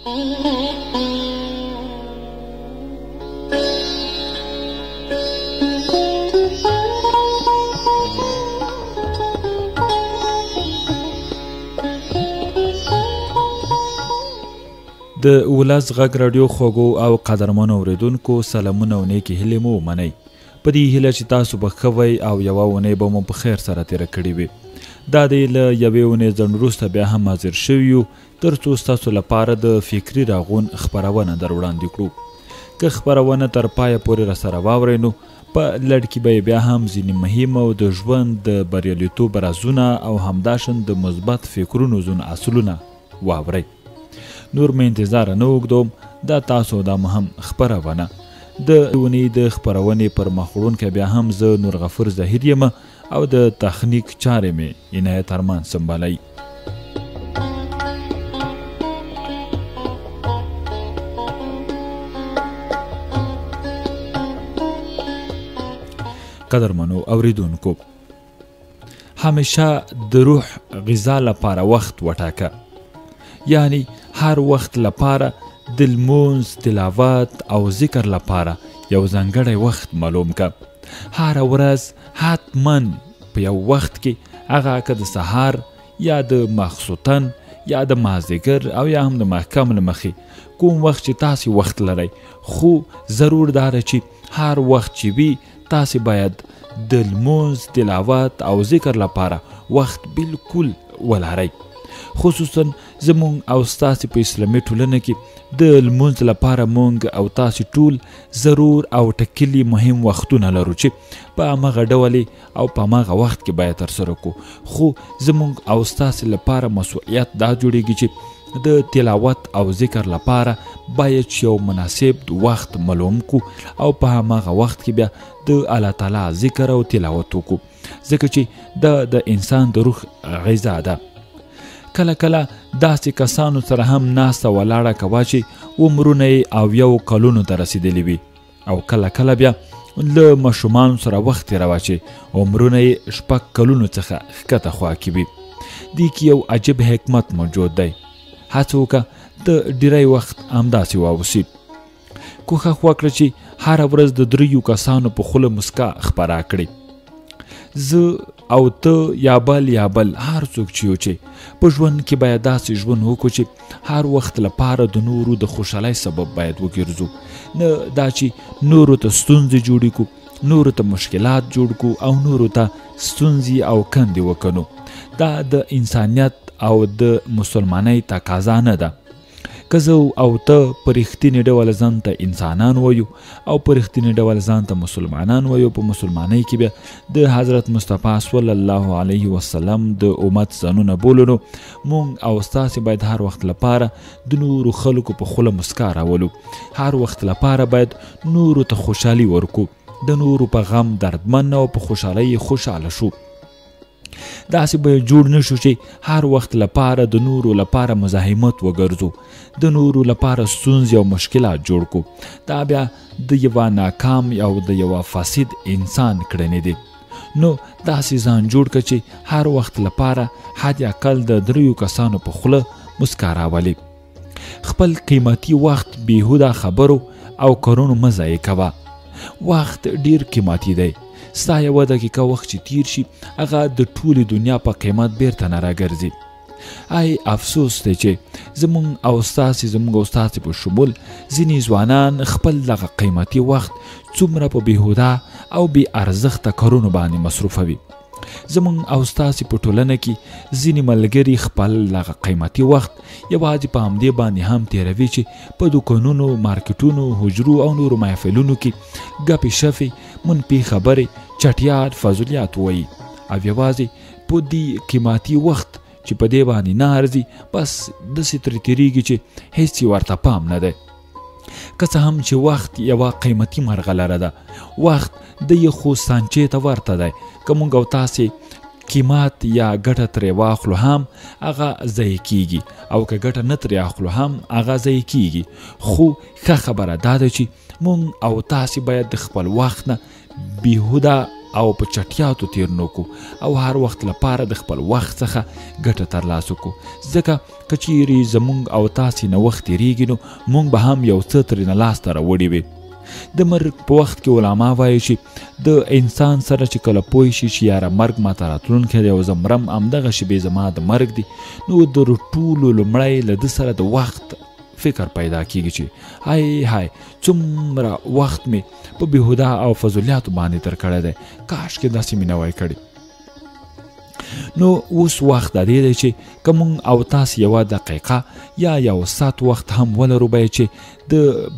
د ولس غږ راډیو خوږو او قدرمنو اوریدونکو سلامونه او نیکې هیلې مو ومنئ. په دې هیله چې تاسو به ښه وئ او یوه اونۍ به مو په خیر سره تېره کړې وي. دا دی له یوې اونۍ ځنډ وروسته بیا هم حاضر شوي یو تر څو ستاسو لپاره د فکري راغون خپرونه در وړاندې کړو. که خپرونه تر پایه پورې راسره واورئ نو په لړ کې به بیا هم ځینې مهم او د ژوند د بریالیتوب رازونه او همداشان د مثبت فکرونو ځینې اصلونه واورئ. نور مې انتظار نه اوږدوم، دا تاسو دا مهم خپرونه د اونۍ د خپرونې پر مخ وړونکی بیا هم زه نور غفور ظهیر یم او د تخنیک چارې مې عنایت ارمان سنبالوي. قدرمنو اوریدونکو، همیشه د روح غذا لپاره وخت وټاکه، یعنی هر وخت لپاره د لمونځ، تلاوت او ذکر لپاره یو ځانګړی وخت معلوم که. هره ورځ حتما په یو وخت کې، هغه که د سهار یا د ماخوستن یا د مازدیګر او یا هم د ماښام له مخې کوم وخت چې تاسې وخت لرئ، خو ضرور دا ده چې هر وخت چې وي تاسې باید د لمونځ، تلاوت او ذکر لپاره وخت بالکل ولرئ. خصوصا زمونږ او ستاسې په اسلامي ټولنه کې د لمونځ لپاره مونږ او تاسې ټول ضرور او ټکلي مهم وختونه لرو چې په هماغه ډول او په هماغه وخت کې باید ترسره کړو. خو زمونږ او ستاسې لپاره مسؤلیت دا جوړیږي چې د تلاوت او ذکر لپاره باید یو مناسب وخت معلوم کړو او په هماغه وخت کې بیا د الله تعالی ذکر او تلاوت وکړو، ځکه چې د انسان د روح غذا ده. کله کله داسې کسانو سره هم ناسته ولاړه کوه چې عمرونه یې 70 کلونو ته رسېدلي وي، او کله کله بیا له ماشومانو سره وخت تېروه چې عمرونه یې 6 کلونو څخه ښکته خوا کې وي. دې کې یو عجیب حکمت موجود دی. هڅه وکړه د ډیری وخت همداسې واوسي. کوښښ وکړه چې هره ورځ د 3 کسانو په خوله مسکا خپره کړي. زه او ته یا بل هر څوک چې په ژوند کې باید داسې ژوند وکړو چې هر وخت لپاره د نورو د خوشحالۍ سبب باید وګرځو، نه دا چې نورو ته ستونزې جوړې کړو، نورو ته مشکلات جوړ کړو او نورو ته ستونزې او کندې وکنو. دا د انسانیت او د مسلمانۍ تقاضا نه ده. که زه او ته په رښتینې ډول ځان ته انسانان وایو او په رښتینې ډول ځان ته مسلمانان وایو، په مسلمانۍ کې بیا د حضرت مصطفی صلی الله علیه وسلم د امت ځانونه بولو، نو مونږ او ستاسې باید هر وخت لپاره د نورو خلکو په خوله مسکا راولو. هر وخت لپاره باید نورو ته خوشحالي ورکو، د نورو په غم دردمن او په خوشحالۍ خوشحاله شو. داسې به جوړ نشو چې هر وخت لپاره د نورو لپاره مزاحمت وګرځو، د نورو لپاره ستونزې او مشکلات جوړ کو. دا بیا د یوه ناکام او د یوه فاسد انسان کړنې دي. نو داسې ځان جوړ کړه چې هر وخت لپاره حد اقل د 3 کسانو په خوله مسکا راولي. خپل قیمتي وخت بیهوده خبرو او کارونو مه ضایع کوه. وخت ډیر قیمتي دی. ستا یوه دقیقه وخت چې تیر شي، هغه د ټولې دنیا په قیمت بیرته نه راګرځي. ای افسوس دی چې زمونږ او ستاسې په شمول ځینې ځوانان خپل دغه قیمتي وخت څومره په بېهوده او بې ارزښته کارونو باندې مصروفوي. زمونږ او ستاسې په ټولنه کې ځینې ملګري خپل دغه قیمتي وخت یوازې په همدې باندې هم تېروي چې په دوکانونو، مارکیټونو، حجرو او نورو محفلونو کې ګپې شپې، منفي خبرې، چټیات، فضولیات وایي، او یوازې په دې قیمتي وخت چې په دې باندې نه ارزي بس داسې ترې تېرېږي چې هیڅ یې ورته پام نه دی. که څه هم چې وخت یوه قیمتي مرغلره ده، وخت د یخو سانچې ته ورته دی. که موږ او تاسې قیمت یا ګټه ترې واخلو هم هغه ضایع کیږي، او که ګټه نه ترې اخلو هم هغه ضایع کیږي. خو ښه خبره دا ده چې موږ او تاسې باید د خپل وخت نه بیهوده او په چټیاتو تیر نه کو او هر وخت لپاره د خپل وخت څخه ګټه ترلاسه کو. ځکه که چیرې زمونږ او تاسې نه وخت تېرېږي نو موږ به هم یو څه ترېنه لاسته راوړي وي. د مرګ په وخت کې علما وایي چې د انسان سره چې کله پوه شي چې یاره مرګ ماته راتلونکی دی او زه مرم همدغه شېبې زما د مرګ دی، نو د ټولو لومړی له ده سره د وخت فکر پیدا کیږي چې هاي څومره وخت مې په بېهوده او فضولیاتو باندې تر کړی دی، کاشکې داسې مې نه وای کړی. نو اوس وخت د دې دی چې که مونږ او تاسې یوه دقیقه یا یو ساعت وخت هم ولرو باید چې د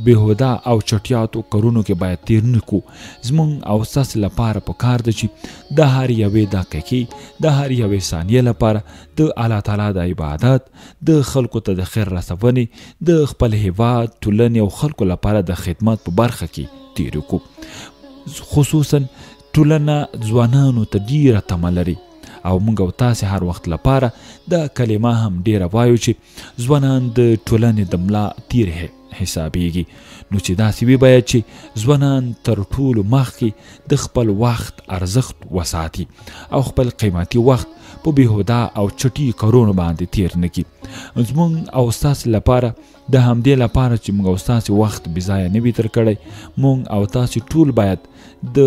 بېهوده او چټیاتو کارونو کې باید تیر نه کړو. زمونږ او ستاسې لپاره پکار ده چې د هر یوې دقیقې د هر یوې ثانیې لپاره د الله تعالی د عبادت، د خلکو ته د خیر رسونې، د خپل هیواد، ټولنې او خلکو لپاره د خدمت په برخه کې تیر کړو. خصوصا ټولنه ځوانانو ته ډیره تمه لري او موږ او تاسې هر وخت لپاره د کلمه هم ډیره وایو چې ځوانان د ټولنې د ملا تیر حسابیږي. نو چې داسې وي باید چې ځوانان تر ټولو مخکې د خپل وخت ارزښت وساتي او خپل قیمتي وخت په بېهوده او چټي کارونو باندې تیر نه کړي. زموږ او ستاسې لپاره د همدې لپاره چې موږ او ستاسې وخت بېځایه نه وي تر کړی، موږ او تاسې ټول باید د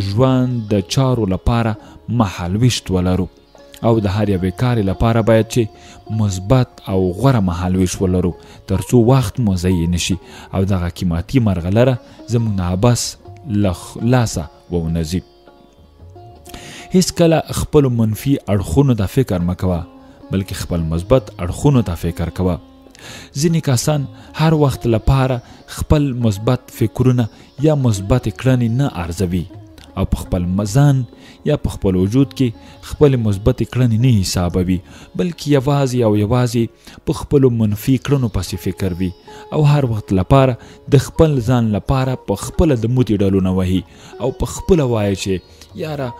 ژوند د چارو لپاره مهالویشت ولرو او د هر یوې کارې لپاره باید چې مثبت او غوره مهالویشت ولرو تر څو وخت مو ضایع نشي او دغه قیمتي مرغلره زموږ نه بس له لاسه وونه ځي. هیڅکله خپلو منفي اړخونو ته فکر مه کوه، بلکې خپل مثبت اړخونو ته فکر کوه. ځینې کسان هر وخت لپاره خپل مثبت فکرونه یا مثبت کړنې نه ارزوي او په خپل ځان یا په خپل وجود کې خپل مثبت کړنې نه حسابوي، بلکې یوازې په خپلو منفي کړنو پسې فکر وي او هر وخت لپاره د خپل ځان لپاره په خپله د موتې ډالونه وهي او په خپله وایي چې یاره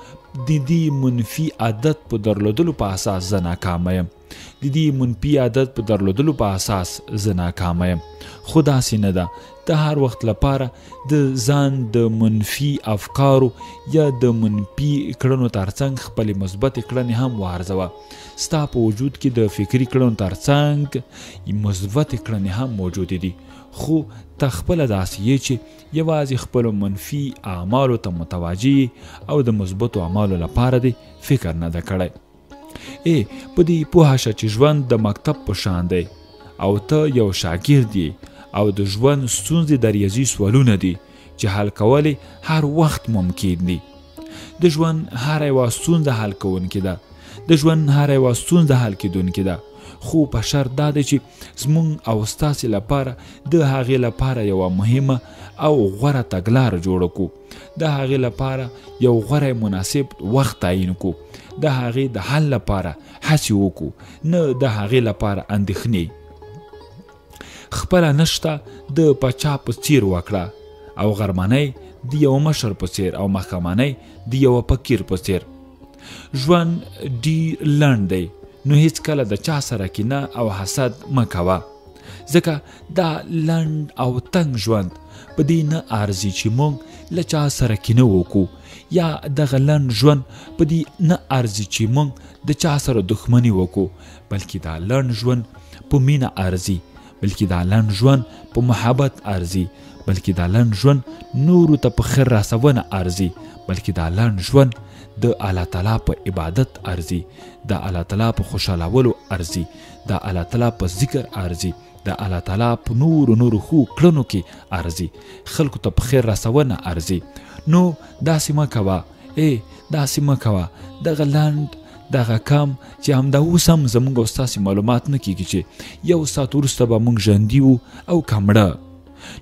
د دې منفي عادت په درلودلو په اساس زه ناکامه یم، د دې منفي عادت په درلودلو په اساس زه ناکامه یم. خو داسې نه ده. ته هر وخت لپاره د ځان د منفي افکارو یا د منفي کړنو ترڅنګ خپلې مثبتې کړنې هم وارزوه. ستا په وجود کې د فکري کړنو ترڅنګ مثبتې کړنې هم موجودې دي، خو ته خپله داسې یې چې یوازې خپلو منفي اعمالو ته متوجه او د مثبتو اعمالو لپاره دې فکر نه ده کړی. په دې پوهه شه چې ژوند د مکتب په شان دی او ته یو شاګرد یې او د ژوند ستونزې د ریاضي سوالونه دي چې حل کول هر وخت ممکن دي. د ژوند هر یوه ستونزه حل کوونکې ده، د ژوند هر یوه ستونزه حل کیدونکې ده، خو په شرط دا دی چې زموږ او ستاسې لپاره د هغې لپاره یوه مهمه او غوره تګلاره جوړه کړو، د هغې لپاره یو غوره مناسب وخت تعیین کړو، د هغې د حل لپاره هڅې وکړو، نه د هغې لپاره اندېښنې. خپله نشته د پاچا په څیر وکړه او غرمنۍ د یو مشر په څیر او ماښامنۍ د یوه فقیر په څیر. ژوند ډېر لنډ دی، نو هیڅکله د چا سره کینه او حسد مه کوه، ځکه دا لنډ او تنګ ژوند په دې نه ارزي چې موږ له چا سره کینه وکړو، یا دغه لنډ ژوند په دې نه ارزي چې موږ د چا سره دښمني وکړو، بلکې دا لنډ ژوند په مینه ارزي، بلکې دا لنډ ژوند په محبت ارزي، بلکې دا لنډ ژوند نورو ته په خیر رسونه ارزي، بلکې دا لنډ ژوند د الله تعالی په عبادت ارزي، د الله تعالی په خوشحالولو ارزي، د الله تعالی په ذکر ارزي، د الله تعالی په نورو ښو کړنو کې ارزي، خلکو ته په خیر رسونه ارزي. نو داسې مه کوه، داسې مه کوه، دغه لنډ دغه کم چې همدا اوس هم زموږ او ستاسې معلومات نه کیږي چې یو ساعت وروسته به موږ ژوندي وو او که مړه.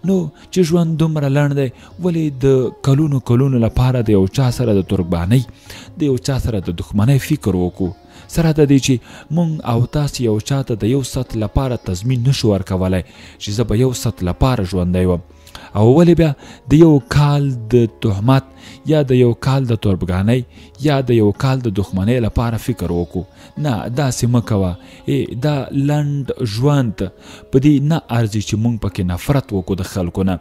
نو چې ژوند دومره لنډ دی، ولې د کلونو لپاره د یو چا سره د تربانۍ، د یو چا سره د دښمنۍ فکر وکړو، سره د دې چې موږ او تاسې یو چا ته د یو ساعت لپاره تضمین نشو ورکولی چې زه به یو ساعت لپاره ژوندی وم، او ولې بیا د یو کال د تهمت یا د یو کال د تربګانۍ یا د یو کال د دښمنۍ لپاره فکر وکړو. نه، داسې مه کوه. دا لنډ ژوند په دې نه ارزي چې موږ پکې نفرت وکړو د خلکو نه،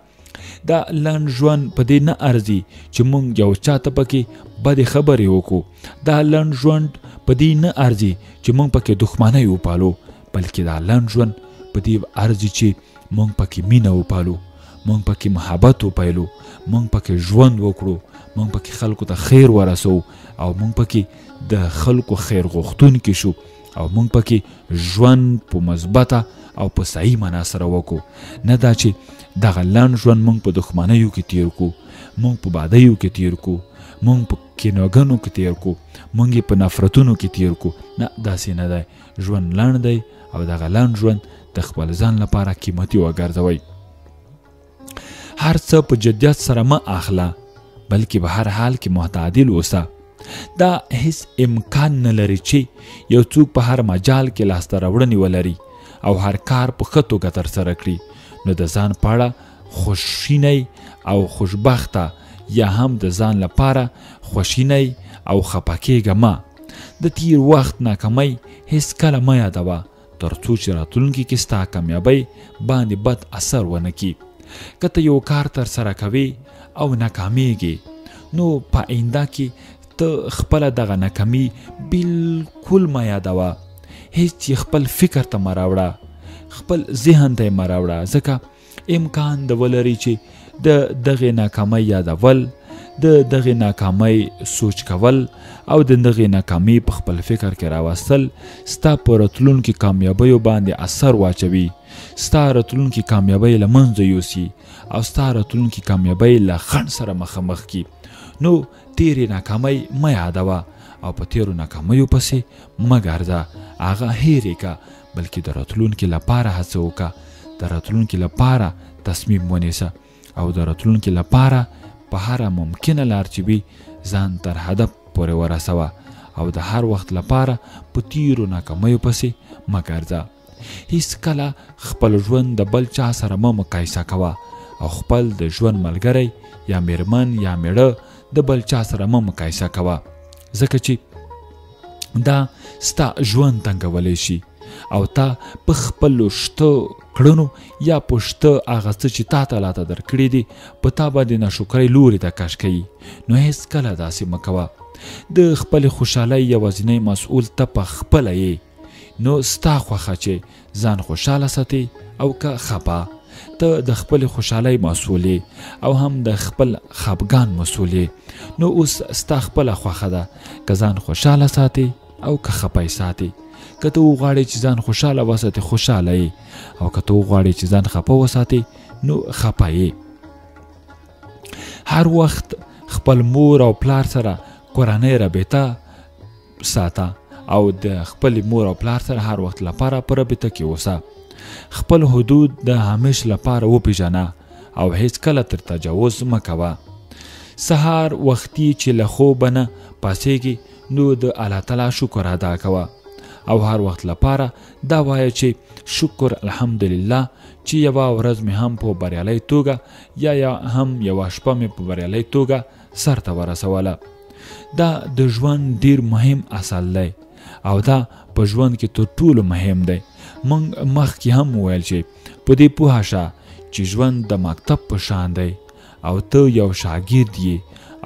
دا لنډ ژوند په دې نه ارزي چې موږ یو چاته پکې بدې خبرې وکړو. دا لنډ ژوند په دې نه ارزي چې موږ پکې دښمنۍ وپالو، بلکې دا لنډ ژوند په دې ارزي چې موږ پکې مینه وپالو، موږ پکې محبت وپایلو، موږ پکې ژوند وکړو، موږ پکې خلکو ته خیر ورسو او موږ پکې د خلکو خیر غوښتونکي شو او موږ پکې ژوند په مثبته او په صحیح معنا سره وکړو. نه دا چې دغه لنډ ژوند موږ په دښمنیو کې تیر کړو، موږ په بدیو کې تیر کړو، موږ په کینوګنو کې تیر کړو، موږ یې په نفرتونو کې تیر کړو. نه، داسې نه دی. ژوند لنډ دی او دغه لنډ ژوند د خپل ځان لپاره قیمتي وګرځوئ. هر څه په جدیت سره مه اخله، بلکې په هر حال کې معتدل اوسه. دا هیڅ امکان نه لري چې یو څوک په هر مجال کې لاسته راوړنې ولري او هر کار په ښه توګه ترسره کړي. نو د ځان په اړه خوشینی او خوشبخته یا هم د ځان لپاره خوشینی او خفه کېږه مه. د تیر وخت ناکامۍ هیڅ کله مه یادوه تر څو چې راتلونکي کې ستا کامیابۍ باندې بد اثر ونه کړي. که ته یو کار ترسره کوې او ناکامیږي نو په آینده کې ته خپله دغه ناکامي بالکل مه یادوه. هیڅ یې خپل فکر ته مه راوړه، خپل ذهن ته یې مه راوړه، ځکه امکان د ولري چې د دغې ناکامۍ یادول، د دغې ناکامۍ سوچ کول او د دغې ناکامۍ په خپل فکر کې راوستل ستا په راتلونکي کامیابیو باندې اثر واچوي، ستا راتلونکي کامیابۍ له منځه یوسي او ستا راتلونکي کامیابۍ له خنډ سره مخامخ کړي. نو تیرې ناکامۍ مه یادوه او په تیرو ناکامیو پسې مه ګرځه، هغه هیرې که، بلکې د راتلونکي لپاره هڅه وکړه، د راتلونکي لپاره تصمیم ونیسه او د راتلونکي لپاره په هره ممکنه لار چې وي ځان تر هدف پورې ورسوه او د هر وخت لپاره په تیرو ناکامیو پسې مه ګرځه. هیڅ کله خپل ژوند د بل چا سره مه مقایسه کوه او خپل د ژوند ملګری یا میرمن یا میړه د بل چا سره مه مقایسه کوه، ځکه چې دا ستا ژوند تنګولی شي او تا په خپلو شته کړنو یا په شته هغه څه چې تا ته لاته درکړي دي په تا باندې ناشکرۍ لوري ته کش کوي. نو هیڅ کله داسې مه کوه. د خپلې خوشحالۍ یوازینی مسؤل ته په خپله یې، نو ستا خوښه چې ځان خوشحاله ساتي او که خپه، ته د خپلې خوشحالۍ مسؤل یې او هم د خپل خفګان مسؤل یې. نو اوس ستا خپله خوښه ده که ځان خوشحاله ساتي او که خپه یې ساتي. که ته وغواړې چې ځان خوشحاله وساتې خوشحاله یې او که ته وغواړې چې ځان خفه وساتې نو خفه یې. هر وخت خپل مور او پلار سره کورنۍ رابطه ساته او د خپل مور او پلار سره هر وخت لپاره په رابطه کې اوسه. خپل حدود د همیش لپاره وپیژنه او هیڅ کله تر تجاوز مه کوه. سهار وختي چې له خوبه نه پاڅېږي نو د الله تعالی شکر ادا کوه او هر وخت لپاره دا وایه چې شکر الحمدلله چې یوه ورځ مې هم په بریالۍ توګه یا هم یوه شپه مې په بریالۍ توګه سرته ورسوله. دا د ژوند ډیر مهم اصل دی او دا په ژوند کې تر ټولو مهم دی. موږ مخکې هم وویل چې په دې پوهه شه چې ژوند د مکتب په شان دی او ته یو شاګرد یې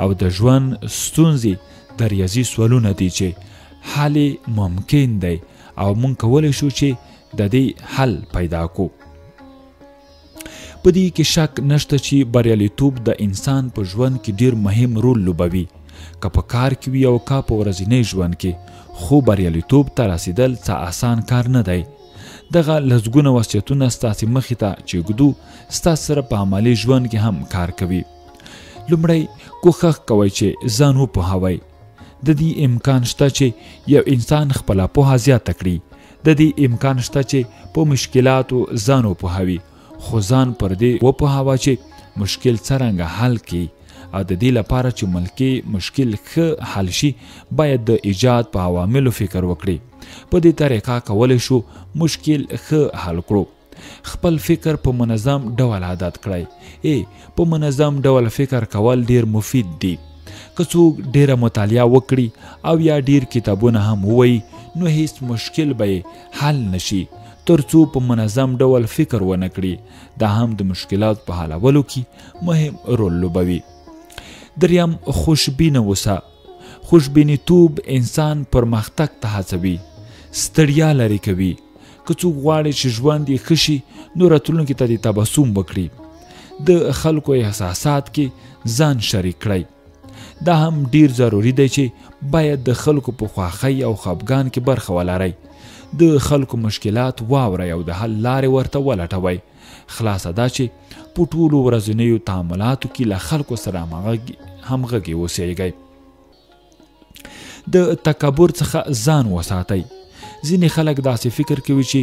او د ژوند ستونزې د ریاضي سوالونه دي چې حل ممکن دی او مونږ کولی شو چې د دې حل پیدا کو. په دې کې شک نشته چې بریالیتوب د انسان په ژوند کې ډیر مهم رول لوبوي، که په کار کې وي او که په ورځني ژوند کې. خو بریالیتوب ته رسیدل څه آسان کار نه دی. دغه لسګونه وصیتونه ستاسې مخې ته چې ږدو ستاسې سره په عملي ژوند کې هم کار کوي. لومړی کوښښ کوئ چې ځان وپوهوئ. د دې امکان شته چې یو انسان خپله پوهه زیاته کړي، د دې امکان شته چې په مشکلاتو ځان وپوهوي، خو ځان پر دې وپوهوه چې مشکل څرنګه حل کړي او د دې لپاره چې ملکي مشکل ښه حل شي باید د ایجاد په عواملو فکر وکړي. په دې طریقه کولی شو مشکل ښه حل کړو. خپل فکر په منظم ډول عادت کړئ. په منظم ډول فکر کول ډیر مفید دی. که څوک ډیره مطالعه وکړي او یا ډیر کتابونه هم ووایي نو هیڅ مشکل به حل نشي، ترڅو په منظم ډول فکر ونه کړي دا هم د مشکلات په حلولو کې مهم رول لوبوي. دریم، خوشبینه اوسه. خوشبینیتوب انسان پرمختګ ته هڅوي، ستړیا لرې کوي. که څوک غواړي چې ژوند یې ښه شي نو راتلونکي ته دې تبسم وکړي. د خلکو احساسات کې ځان شریک کړئ. دا هم ډیر ضروری دی چې باید د خلکو په خواخۍ او خفګان کې برخه ولرئ. د خلکو مشکلات واورئ او د حل لارې ورته ولټوئ. خلاصه دا چې په ټولو ورځنیو تعاملاتو کې له خلکو سره همغږي اوسیږئ. د تکبر څخه ځان وساتئ. ځینې خلک داسې فکر کوي چې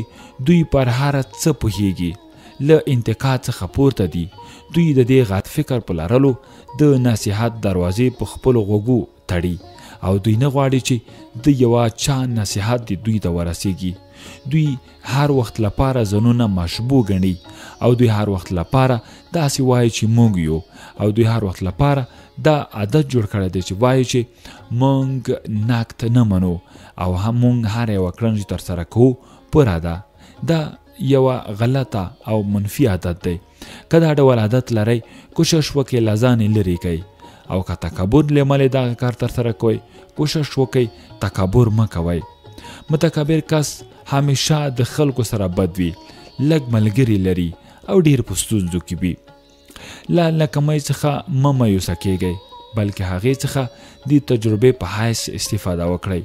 دوی پر هر څه پوهیږي، له انتقاد څخه پورته دي. دوی د دې غلط فکر په لرلو د نصیحت دروازې په خپلو غوږو تړي او دوی نه غواړي چې د یوه چا نصیحت دې دوی ته ورسیږي. دوی هر وخت لپاره ځانونه مشبوع ګڼي او دوی هر وخت لپاره داسې وایي چې موږ یو، او دوی هر وخت لپاره دا عادت جوړ کړی دی چې وایي چې موږ نقد نه منو او هم موږ هر یوه کړنه ترسره کوو پوره ده. دا یوه غلطه او منفي عادت دی. که دا ډول عادت لرئ کوشش وکړئ له ځانې لرې کوئ، او که تکبر له امله دغه کار ترسره کوئ کوشش وکړئ تکبر مه کوئ. متکبر کس همیشه د خلکو سره بد وي، لږ ملګري لري او ډیر په ستونزو کې وي. له ناکامۍ څخه مه مایوسه کیږئ، بلکې هغې څخه د تجربې په حیث استفاده وکړئ.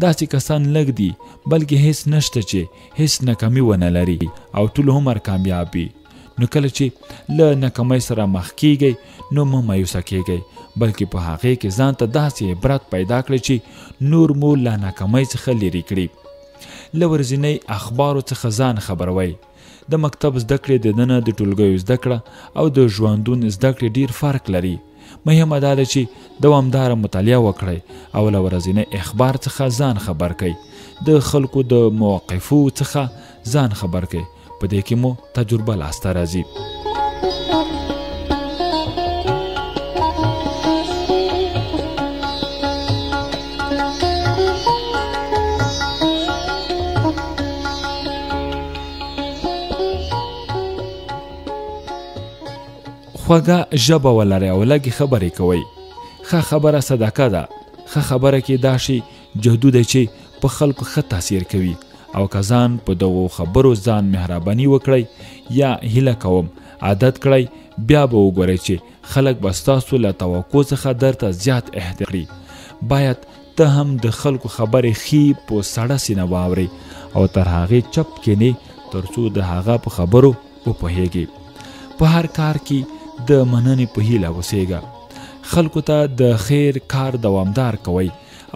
داسې کسان لږ دي بلکې هیڅ نشته چې هیڅ ناکامي ونه لري او ټول عمر کامیاب وي. نو کله چې له ناکامۍ سره مخ کیږئ نو مه مایوسه کیږئ، بلکې په هغې کې ځان ته داسې عبرت پیدا کړئ چې نور مو له ناکامۍ څخه لرې کړي. له ورځنۍ اخبارو څخه ځان خبروئ. د مکتب زده کړې د دننه د ټولګیو زده کړه او د ژوندون زده کړې ډیر فرق لري. مهمه دا ده چې دوامداره مطالعه وکړئ او له ورځنۍ اخبار څخه ځان خبر کړئ. د خلکو د موقفو څخه ځان خبر کړئ. په دې کې مو تجربه لاسته راځي. خوږه ژبه ولرئ او لږې خبرې کوئ. ښه خبره صدقه ده. ښه خبره کې دا شی جادو دی چې په خلکو ښه تاثیر کوي. او که ځان په دغو خبرو ځان مهرباني وکړئ یا هیله کوم عادت کړئ، بیا به وګورئ چې خلک به ستاسو له توقع څخه درته زیات احترام کړي. باید ته هم د خلکو خبرې ښې په سړه سینه واورئ او تر هغې چپ کښېنئ تر څو د هغه په خبرو وپوهیږئ. په هر کار کې د مننې په هیله اوسیږه. خلکو ته د خیر کار دوامدار کوئ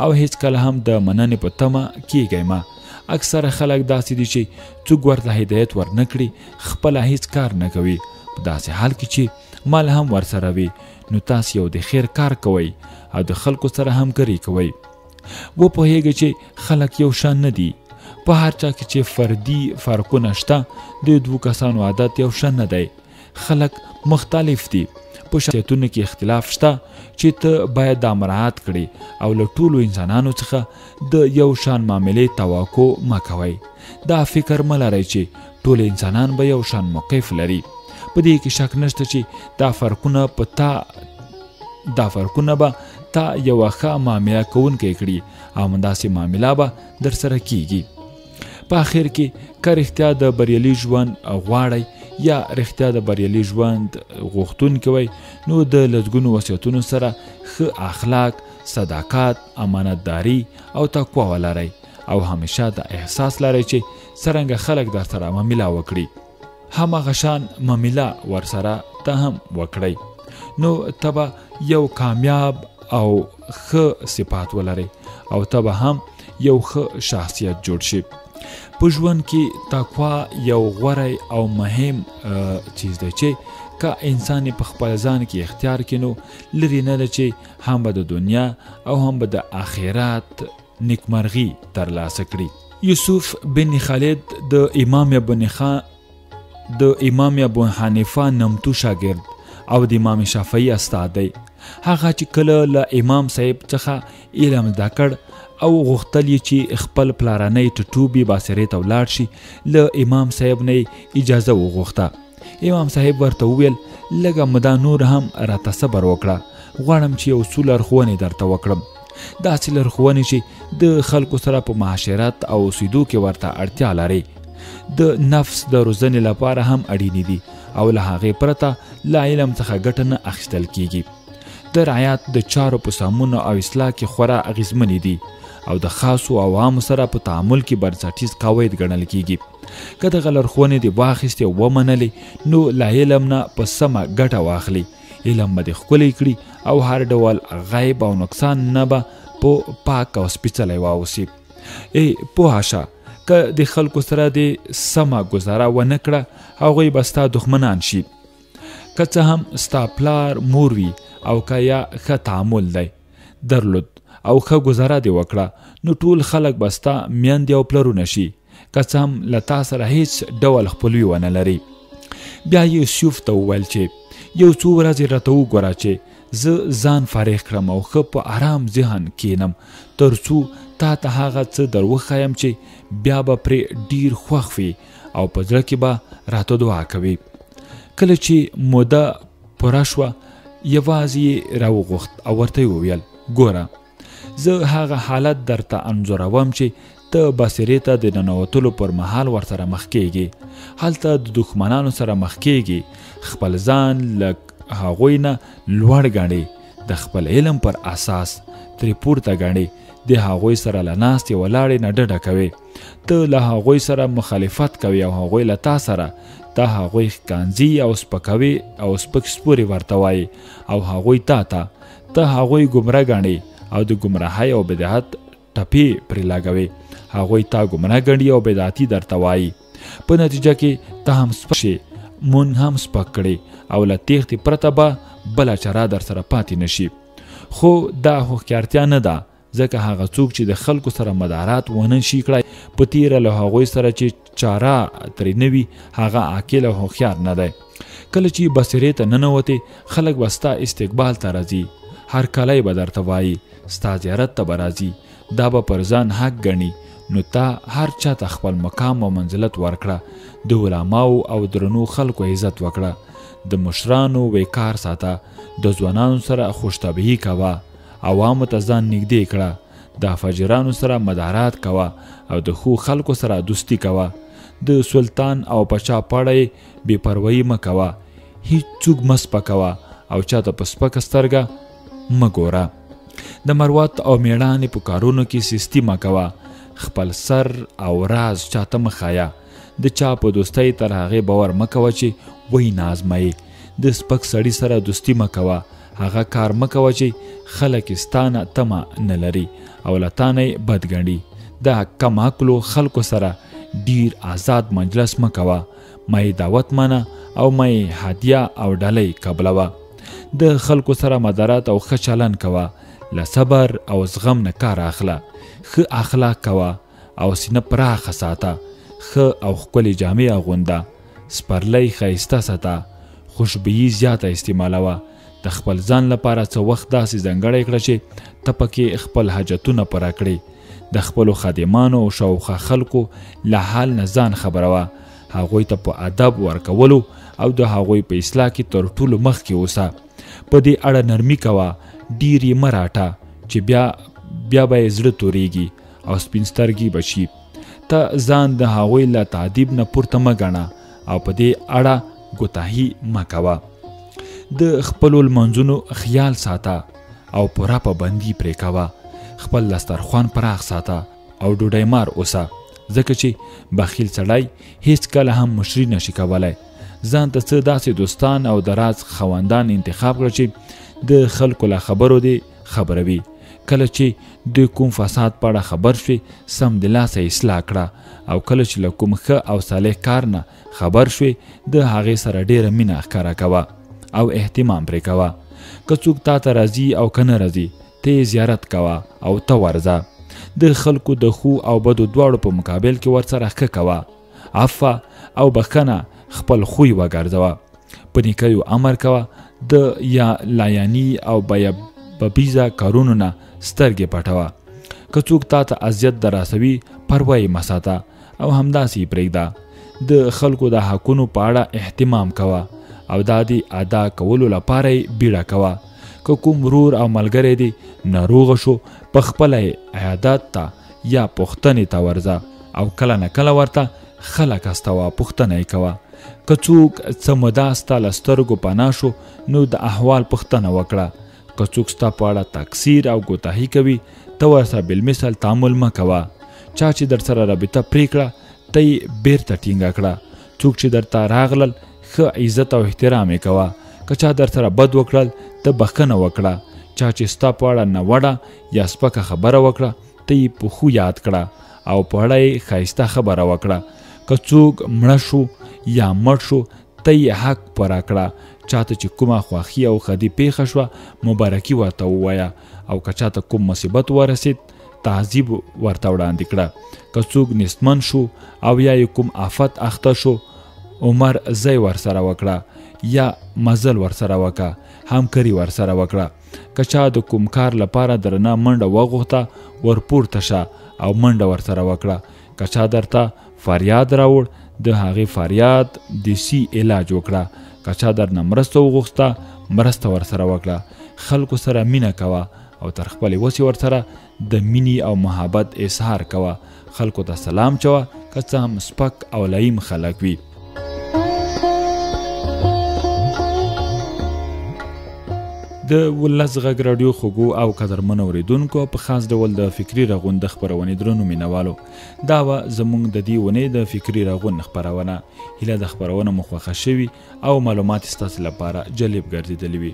او هیڅ کله هم د مننې په تمه کیږئ مه. اکثره خلک داسې دي چې څوک ورته هدایت ورنه کړي خپله هیڅ کار نه کوي. په داسې حال کې چې مال هم ورسره وي نو تاسو یو د خیر کار کوئ او د خلکو سره همکاري کوئ. وپوهیږئ چې خلک یو شان نه دي. په هر چا کې چې فردي فرقونه شته د دوو کسانو عادت یو شان نه دی. خلک مختلف دي. په شخصیتونو کې اختلاف شته چې ته باید دا مراعات کړي او له ټولو انسانانو څخه د یو شان معاملې توقع مه کوئ. دا فکر مه لرئ چې ټول انسانان به یو شان موقف لري. په دې کې شک نشته چې دا فرقونه به تا یوه ښه معامله کوونکی کړي او همداسې معامله به در سره کیږي. په آخر کې که رښتیا د بریالي ژوند غواړئ یا رښتیا د بریالي ژوند غوښتونکي وئ نو د لسګونو وصیتونو سره ښه اخلاق، صداقت، امانتداري او تقوا ولرئ او همیشه دا احساس لرئ چې څرنګه خلک در سره معامله وکړي هماغه شان معامله ورسره ته هم وکړئ. نو ته به یو کامیاب او ښه صفات ولرئ او ته به هم یو ښه شخصیت جوړ شي. په ژوند کې تقوا یو غوره او مهم چیز دی چې که انسان په خپل ځان کې اختیار کړي نو لرې نه ده چې هم به د دنیا او هم به د آخرت نیکمرغي ترلاسه کړي. یوسف بن خالد د امام ابو حنیفه نمتو شاګرد او د امام شافعي استاد دی. هغه چې کله له امام صاحب څخه علم زده کړ او غوښتل یې چې خپل پلارنی ټټوبي باسرې ته ولاړ شي. له امام صاحب نه اجازه وغوښته. امام صاحب ورته وویل لږه موده نور هم راته صبر وکړه، غواړم چې یو څو لارښوونې درته وکړم. داسې لارښوونې چې د خلکو سره په معاشرت او اوسېدو کې ورته اړتیا لري، د نفس د روزنې لپاره هم اړینې دي او له هغې پرته له علم څخه ګټه نه اخیستل کیږي. د رعایت د چارو په سامونه او اصلاح کې خورا اغیزمنې دي او د خاصو او عامو سره په تعامل کې بنسټیز قواعد ګڼل کیږي. که دغه لارښوونې دې واخیستې او ومنلې نو له علم نه په سمه ګټه واخلي. علم به دې ښکلی کړي او هر ډول غیب او نقصان نه به په پاک او سپېڅلی واوسي. پوه شه، که د خلکو سره دې سمه ګزاره ونه کړه هغوی به ستا دښمنان شي. که څه هم ستا پلار مور وي او که یا ښه تعامل دی درلود او ښه ګزاره دې وکړه نو ټول خلک به ستا میندې او پلرونه شي، که څه هم له تا سره هیڅ ډول خپلوي ونه لري. بیا یوسف ته وویل چې یو څو ورځې راته وګوره چې زه ځان فارغ کړم او ښه په آرام ذهن کینم تر څو تا ته هغه څه در وښایم چې بیا به پرې ډیر خوښ وي او په زړه کې به راته دعا کوي. کله چې موده پوره شوه یوازې یې راوغوښت او ورته یې وویل ګوره زه هغه حالت درته انځوروم چې ته بصیرې ته د ننوتلو پر مهال ورسره مخ کیږي. هلته د دښمنانو سره مخ کیږي، خپل ځان له هغوی نه لوړ ګڼې، د خپل علم پر اساس ترې پورته ګڼې، د هغوی سره له ناستې ولاړې نه ډډه کوې، ته له هغوی سره مخالفت کوي او هغوی له تا سره، ته هغوی ښکنځي او سپکوي او سپک سپورې ورته وایي او هغوی ته هغوی ګمره ګڼې او د ګمراهۍ او بدعت ټپې پرې لګوي. هغوی تا ګمراه ګڼي او بدعتي درته وایي. په نتیجه کې ته هم سپک شې، مون هم سپک کړې او له تېښتې پرته به بله چاره در سره پاتې نشي. خو دا هوښیارتیا نه ده، ځکه هغه څوک چې د خلکو سره مدارات ونه شي کړی په تیره له هغوی سره چې چاره ترې نه وي هغه عاقل او هوښیار نه دی. کله چې بصیرې ته ننوتې خلک به ستا استقبال ته راځي، هر کلی به درته وایي، ستا زیارت ته به راځي، دا به پر ځان حق ګڼي. نو تا هر چا ته خپل مقام او منزلت ورکړه، د علماو او درنو خلکو عزت وکړه، د مشرانو وقار ساته، د ځوانانو سره خوشطبعي کوه، عوامو ته ځان نږدې کړه، د فجرانو سره مدارات کوه او د ښو خلکو سره دوستي کوه، د سلطان او پاچا په اړه یې بې پروایي مه کوه، هیڅوک مه سپکوه او چاته په سپکه سترګه مه ګوره، د مروت او میړانې په کارونو کې سستي مه کوه، خپل سر او راز چاته مه ښایه، د چا په دوستۍ تر هغې باور مه کوه چې وی نازمایي، د سپک سړي سره دوستي مه کوه، هغه کار مه کوه چې خلک ستا نه تمه نه لري او له تا نه یې بد ګڼي، د کم عقلو خلکو سره ډیر آزاد مجلس مه کوه، ما یې دعوت منه او ما یې هدیه او ډالۍ قبلوه، د خلکو سره مدارات او ښه چلند کوه، له صبر او زغم نه کار اخله، ښه اخلاق کوه او سینه پراخه ساته، ښه او ښکلې جامې اغونده، سپرلی ښایسته ساته، خوشبويي زیاته استعمالوه، د خپل ځان لپاره څه وخت داسې ځانګړی کړه چې ته پکې خپل حاجتونه پوره کړې، د خپلو خادمانو او شاوخوا خلکو له حال نه ځان خبروه، هغوی ته په ادب ورکولو او د هغوی په اصلاح کې تر ټولو مخکې اوسه، په دې اړه نرمي کوه، ډیر یې مه راټه چې بیا به یې زړه توریږي او سپین سترګي به شي، ته ځان د هغوی له تعذیب نه پورته مه ګڼه او په دې اړه ګوتاهي مه کوه، د خپلو لمنځونو خیال ساته او پوره پابندي پرې کوه، خپل دسترخوان پراخ ساته او ډوډۍ مار اوسه، ځکه چې بخیل سړی هیڅ کله هم مشري نشي کولی، ځان ته څه داسې دوستان او د راز خاوندان انتخاب کړه چې د خلکو له خبرو دې خبروي، کله چې د کوم فساد په اړه خبر شوي سم د لاسه اصلاح کړه او کله چې له کوم ښه او صالح کار نه خبر شوي د هغې سره ډیره مینه ښکاره کوه او اهتمام پرې کوه، که څوک تا ته راځي او که نه راځي ته یې زیارت کوه او ته ورځه، د خلکو د ښو او بدو دواړو په مقابل کې ورسره ښه کوه، عفوه او بښنه خپل خوی وګرځوه، په نیکیو امر کوه، د یا لایاني او ببیزه کارونو نه سترګې پټوه، که څوک تا ته اذیت در رسوي پروا یې مه ساته او همداسې یې پرېږده. د خلکو د حقونو په اړه اهتمام کوه او دا د ادا کولو لپاره یې بیړه کوه. که کوم ورور او ملګری دی ناروغه شو په خپله یې عیادت ته یا پوښتنې ته ورځه او کله نه کله ورته خلک استوه، پوښتنه یې کوه. که څوک څه موده ستا له سترګو پناه شو نو د احوال پوښتنه وکړه. که څوک ستا په اړه تقصیر او ګوتاهي کوي ته ورسره بالمثل تعامل مه کوه. چا چې در سره رابطه پرې کړه ته یې بیرته ټینګه کړه. څوک چې درته راغلل ښه عزت او احترام یې کوه. که چا در سره بد وکړل ته بخښنه وکړه. چا چې ستا په اړه ناوړه یا سپکه خبره وکړه ته یې په ښو یاد کړه او په اړه یې ښایسته خبره وکړه. که څوک مړه شو یا مړ شو ته یې حق پوره کړه. چاته چې کومه خوښي او ښادي پیښه شوه مبارکي ورته ووایه او که چاته کوم مصیبت ورسید تعذیب ورته وړاندې کړه. که څوک نیستمن شو او یا یې کوم آفت اخته شو عمر ځای ورسره وکړه یا مزل ورسره وکړه، همکاري ورسره وکړه. که چا د کوم کار لپاره درنه منډه وغوښته ورپورته شه او منډه ورسره وکړه. که چا درته فریاد راوړ د هغې فریاد دیسي علاج وکړه. که چا درنه مرسته وغوښته مرسته ورسره وکړه. خلکو سره مینه کوه او تر خپلې وسې ورسره د مینې او محبت اظهار کوه. خلکو ته سلام چوه که څه هم سپک او لئیم خلک وي. د ولس غږ راډیو خوږو او قدرمنو اورېدونکو په خاص ډول د فکري رغون د خپرونې درنو مینوالو، دا وه زموږ د دې ونې د فکري رغون خپرونه. هیله د خپرونه مو خوښه شوي او معلومات ستاسو لپاره جالب ګرځېدلي وي.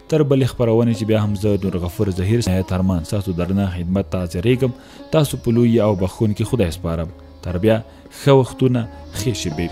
تر بلې خپرونې چې بیا هم زه نورغفور ظهیر ترمان ستاسو درنه خدمت ته حاضرېږم. تاسو په لوی او بخښونکي خدای سپارم. تر بیا ښه وختونه، ښې شېبې.